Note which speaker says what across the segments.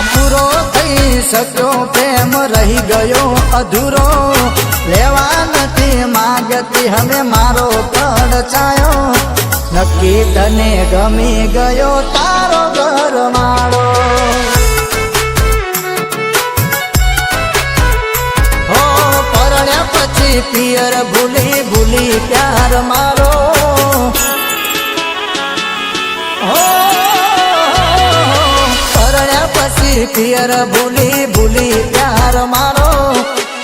Speaker 1: પૂરો થઈ શક્યો પ્રેમ રહી ગયો અધૂરો લેવા નથી માંગતી હવે મારો પડછાયો નક્કી તને ગમી ગયો તારો ઘર માળો હો પરણ્યા પછી પિયર ભૂલી ભૂલી પ્યાર મારો પિયર ભૂલી ભૂલી પ્યાર મારો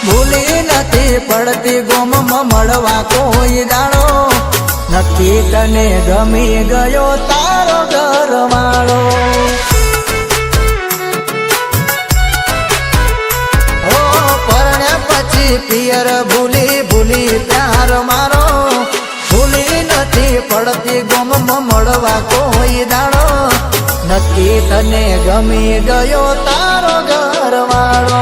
Speaker 1: ભૂલી નથી પડતી ગોમમાં મળવા કોઈ દાડો નક્કી તને ગમી ગયો તારો ઘર માળો ઓ પરણ્યા પછી પિયર ભૂલી ભૂલી પ્યાર મારો ભૂલી નથી પડતી ગોમમાં મળવા કોઈ દાડો નક્કી તને ગમી ગયો તારો ઘર વાળો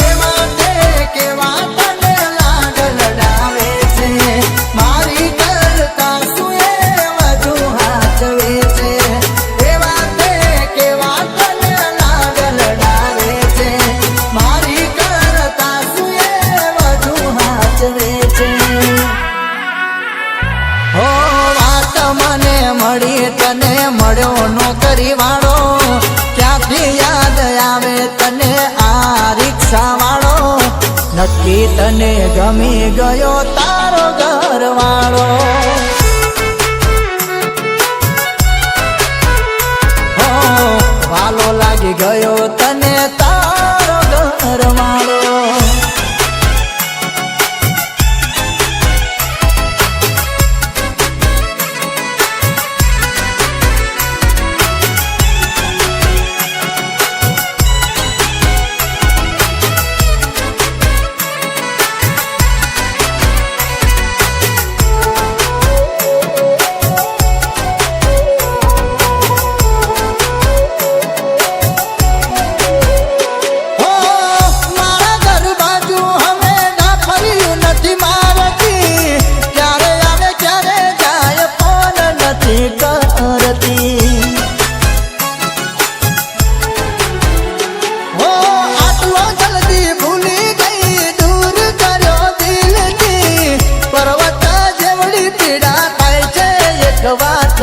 Speaker 1: એ માટે કેવા તને લાગ લડાવે છે મારી કરતા શું એ વધુ હાચવે છે એ માટે કેવા તને લાગ લડાવે છે મારી કરતા શું એ વધુ હાચવે છે હો વાત મને મળી તને મળ્યો નોકરી વાળો ક્યાંથી યાદ આવે તને આ રિક્ષા વાળો નક્કી તને ગમી ગયો તારો ઘર વાળો હો વાલો લાગી ગયો તને તારો ઘર વાળો પર્વત જેવડી પીડા થાય છે એક વાત